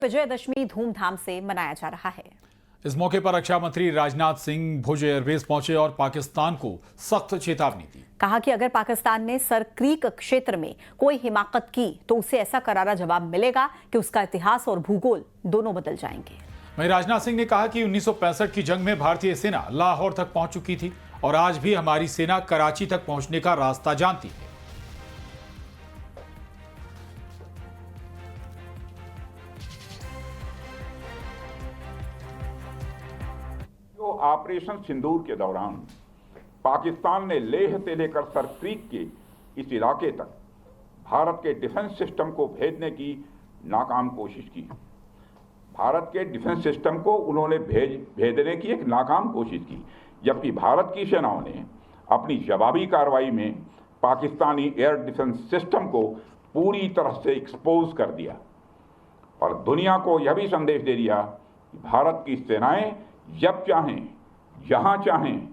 विजयदशमी धूमधाम से मनाया जा रहा है। इस मौके पर रक्षा मंत्री राजनाथ सिंह भुज एयरबेस पहुंचे और पाकिस्तान को सख्त चेतावनी दी। कहा कि अगर पाकिस्तान ने सर क्रीक क्षेत्र में कोई हिमाकत की तो उसे ऐसा करारा जवाब मिलेगा कि उसका इतिहास और भूगोल दोनों बदल जाएंगे। वहीं राजनाथ सिंह ने कहा कि 1965 की जंग में भारतीय सेना लाहौर तक पहुंच चुकी थी और आज भी हमारी सेना कराची तक पहुंचने का रास्ता जानती है। ऑपरेशन सिंदूर के दौरान पाकिस्तान ने लेह से लेकर सर क्रीक के इस इलाके तक भारत के डिफेंस सिस्टम को भेजने की नाकाम कोशिश की। भारत के डिफेंस सिस्टम को उन्होंने भेजने की एक नाकाम कोशिश की, जबकि भारत की सेनाओं ने अपनी जवाबी कार्रवाई में पाकिस्तानी एयर डिफेंस सिस्टम को पूरी तरह से एक्सपोज कर दिया और दुनिया को यह भी संदेश दे दिया कि भारत की सेनाएं जब चाहें, जहां चाहें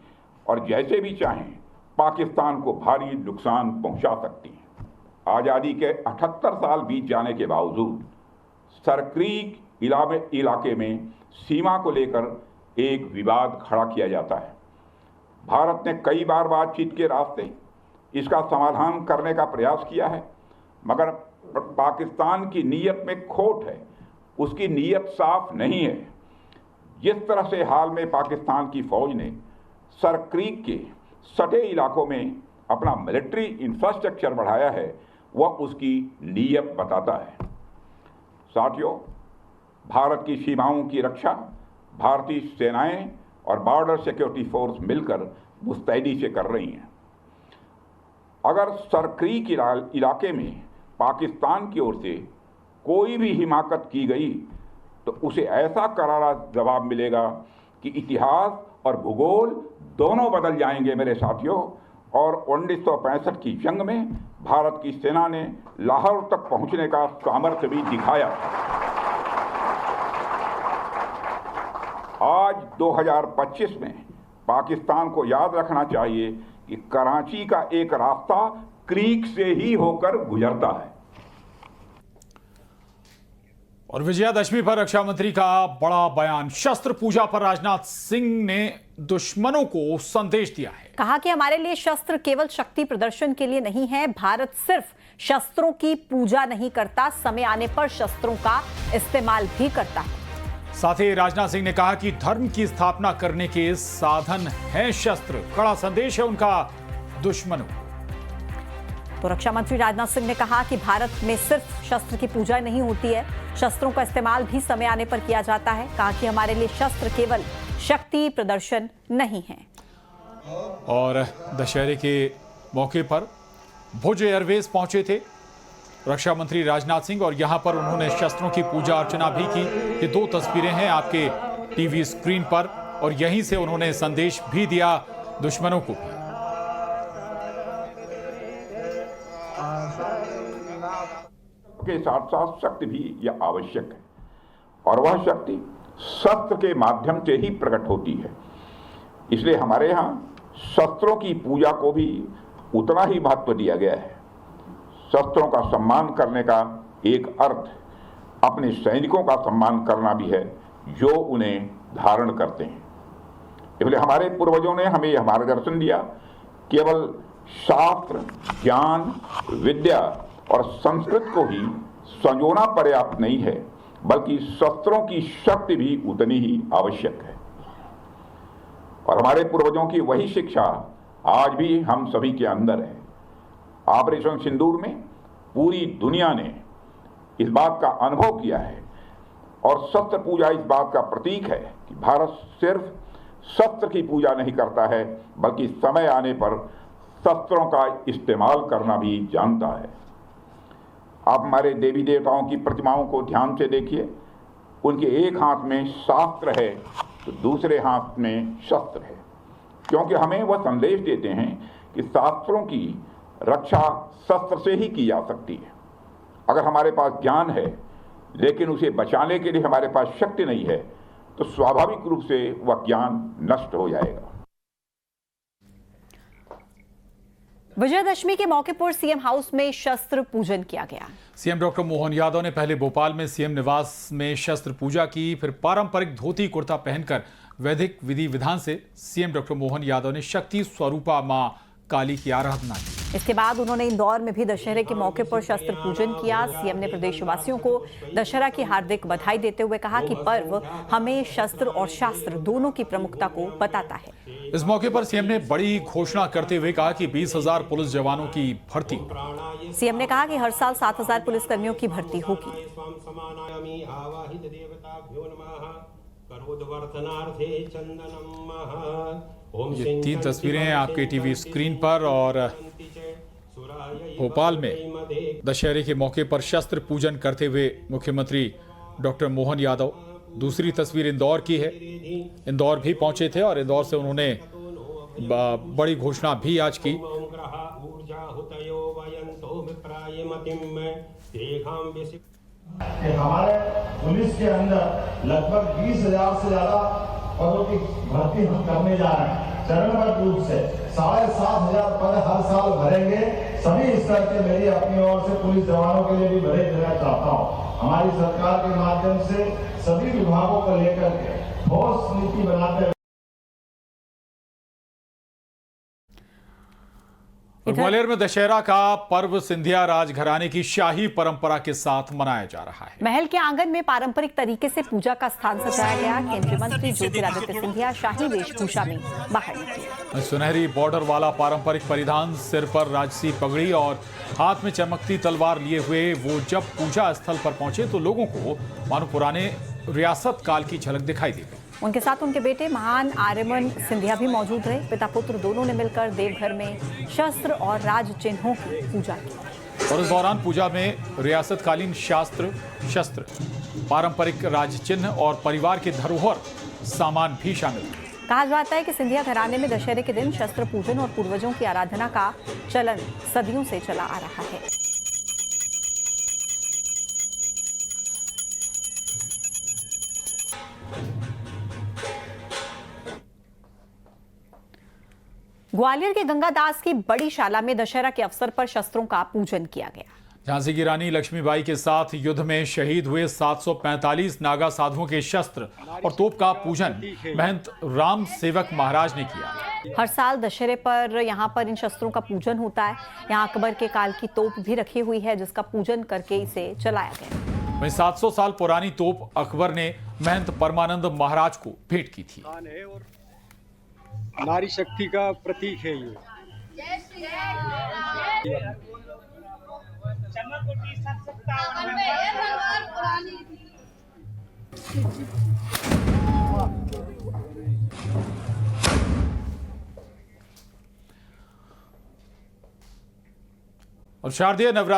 और जैसे भी चाहें पाकिस्तान को भारी नुकसान पहुंचा सकती हैं। आज़ादी के 78 साल बीत जाने के बावजूद सर क्रीक इलाके में सीमा को लेकर एक विवाद खड़ा किया जाता है। भारत ने कई बार बातचीत के रास्ते इसका समाधान करने का प्रयास किया है, मगर पाकिस्तान की नीयत में खोट है, उसकी नीयत साफ नहीं है। जिस तरह से हाल में पाकिस्तान की फौज ने सर क्रीक के सटे इलाकों में अपना मिलिट्री इंफ्रास्ट्रक्चर बढ़ाया है, वह उसकी नीयत बताता है। साथियों, भारत की सीमाओं की रक्षा भारतीय सेनाएं और बॉर्डर सिक्योरिटी फोर्स मिलकर मुस्तैदी से कर रही हैं। अगर सर क्रीक इलाके में पाकिस्तान की ओर से कोई भी हिमाकत की गई तो उसे ऐसा करारा जवाब मिलेगा कि इतिहास और भूगोल दोनों बदल जाएंगे मेरे साथियों। और 1965 की जंग में भारत की सेना ने लाहौर तक पहुंचने का सामर्थ्य भी दिखाया। आज 2025 में पाकिस्तान को याद रखना चाहिए कि कराची का एक रास्ता क्रीक से ही होकर गुजरता है। और विजयादशमी पर रक्षा मंत्री का बड़ा बयान। शस्त्र पूजा पर राजनाथ सिंह ने दुश्मनों को संदेश दिया है। कहा कि हमारे लिए शस्त्र केवल शक्ति प्रदर्शन के लिए नहीं है। भारत सिर्फ शस्त्रों की पूजा नहीं करता, समय आने पर शस्त्रों का इस्तेमाल भी करता है। साथ ही राजनाथ सिंह ने कहा कि धर्म की स्थापना करने के साधन है शस्त्र। कड़ा संदेश है उनका दुश्मनों। तो रक्षा मंत्री राजनाथ सिंह ने कहा कि भारत में सिर्फ शस्त्र की पूजा नहीं होती है, शस्त्रों का इस्तेमाल भी समय आने पर किया जाता है। कहा कि हमारे लिए शस्त्र केवल शक्ति प्रदर्शन नहीं है। और दशहरे के मौके पर भुज एयरबेस पहुंचे थे रक्षा मंत्री राजनाथ सिंह और यहां पर उन्होंने शस्त्रों की पूजा अर्चना भी की। ये दो तस्वीरें हैं आपके टीवी स्क्रीन पर और यहीं से उन्होंने संदेश भी दिया दुश्मनों को भी। के साथ साथ शक्ति भी यह आवश्यक है और वह शक्ति शस्त्र के माध्यम से ही प्रकट होती है। इसलिए हमारे यहाँ शस्त्रों की पूजा को भी उतना ही महत्व दिया गया है। शस्त्रों का सम्मान करने का एक अर्थ अपने सैनिकों का सम्मान करना भी है जो उन्हें धारण करते हैं। इसलिए हमारे पूर्वजों ने हमें यह मार्गदर्शन दिया, केवल शास्त्र, ज्ञान, विद्या और संस्कृत को ही संजोना पर्याप्त नहीं है, बल्कि शस्त्रों की शक्ति भी उतनी ही आवश्यक है। और हमारे पूर्वजों की वही शिक्षा आज भी हम सभी के अंदर है। ऑपरेशन सिंदूर में पूरी दुनिया ने इस बात का अनुभव किया है और शस्त्र पूजा इस बात का प्रतीक है कि भारत सिर्फ शस्त्र की पूजा नहीं करता है, बल्कि समय आने पर शस्त्रों का इस्तेमाल करना भी जानता है। आप हमारे देवी देवताओं की प्रतिमाओं को ध्यान से देखिए, उनके एक हाथ में शास्त्र है तो दूसरे हाथ में शस्त्र है, क्योंकि हमें वह संदेश देते हैं कि शास्त्रों की रक्षा शस्त्र से ही की जा सकती है। अगर हमारे पास ज्ञान है लेकिन उसे बचाने के लिए हमारे पास शक्ति नहीं है तो स्वाभाविक रूप से वह ज्ञान नष्ट हो जाएगा। विजयदशमी के मौके पर सीएम हाउस में शस्त्र पूजन किया गया। सीएम डॉक्टर मोहन यादव ने पहले भोपाल में सीएम निवास में शस्त्र पूजा की, फिर पारंपरिक धोती कुर्ता पहनकर वैदिक विधि विधान से सीएम डॉक्टर मोहन यादव ने शक्ति स्वरूपा मां काली की आराधना की। इसके बाद उन्होंने इंदौर में भी दशहरे के मौके पर शस्त्र पूजन किया। सीएम ने प्रदेशवासियों को दशहरा की हार्दिक बधाई देते हुए कहा कि पर्व हमें शस्त्र और शास्त्र दोनों की प्रमुखता को बताता है। इस मौके पर सीएम ने बड़ी घोषणा करते हुए कहा कि 20,000 पुलिस जवानों की भर्ती। सीएम ने कहा कि हर साल 7,000 पुलिसकर्मियों की भर्ती होगी। ये 3 तस्वीरें हैं आपके टीवी स्क्रीन पर और भोपाल में दशहरे के मौके पर शस्त्र पूजन करते हुए मुख्यमंत्री डॉक्टर मोहन यादव। दूसरी तस्वीर इंदौर की है। इंदौर भी पहुंचे थे और इंदौर से उन्होंने बड़ी घोषणा भी आज की। हमारे पुलिस के अंदर लगभग 20,000 से ज्यादा पदों की भर्ती हम करने जा रहे हैं। चरणबद्ध रूप से 7,500 पद हर साल भरेंगे। सभी स्तर के मेरी अपनी ओर से पुलिस जवानों के लिए भी बधाई देना चाहता हूँ। हमारी सरकार के माध्यम से सभी विभागों को लेकर के ठोस नीति बनाते हुए ग्वालियर में दशहरा का पर्व सिंधिया राजघराने की शाही परंपरा के साथ मनाया जा रहा है। महल के आंगन में पारंपरिक तरीके से पूजा का स्थान सजाया गया। केंद्रीय मंत्री ज्योतिरादित्य सिंधिया शाही वेशभूषा में बाहर निकले। सुनहरी बॉर्डर वाला पारंपरिक परिधान, सिर पर राजसी पगड़ी और हाथ में चमकती तलवार लिए हुए वो जब पूजा स्थल पर पहुंचे तो लोगों को मानो पुराने रियासत काल की झलक दिखाई दी गई। उनके साथ उनके बेटे महान आर्यमन सिंधिया भी मौजूद रहे। पिता पुत्र दोनों ने मिलकर देवघर में शस्त्र और राज चिन्हों की पूजा की। और इस दौरान पूजा में रियासतकालीन शास्त्र, शस्त्र, पारंपरिक राज चिन्ह और परिवार के धरोहर सामान भी शामिल थे। कहा जाता है कि सिंधिया घराने में दशहरे के दिन शस्त्र पूजन और पूर्वजों की आराधना का चलन सदियों से चला आ रहा है। ग्वालियर के गंगादास की बड़ी शाला में दशहरा के अवसर पर शस्त्रों का पूजन किया गया। झांसी की रानी लक्ष्मीबाई के साथ युद्ध में शहीद हुए 745 नागा साधुओं के शस्त्र और तोप का पूजन महंत राम सेवक महाराज ने किया। हर साल दशहरे पर यहाँ पर इन शस्त्रों का पूजन होता है। यहाँ अकबर के काल की तोप भी रखी हुई है जिसका पूजन करके इसे चलाया गया। वहीं 700 साल पुरानी तोप अकबर ने महंत परमानंद महाराज को भेंट की थी। नारी शक्ति का प्रतीक है ये। और शारदीय नवरात्र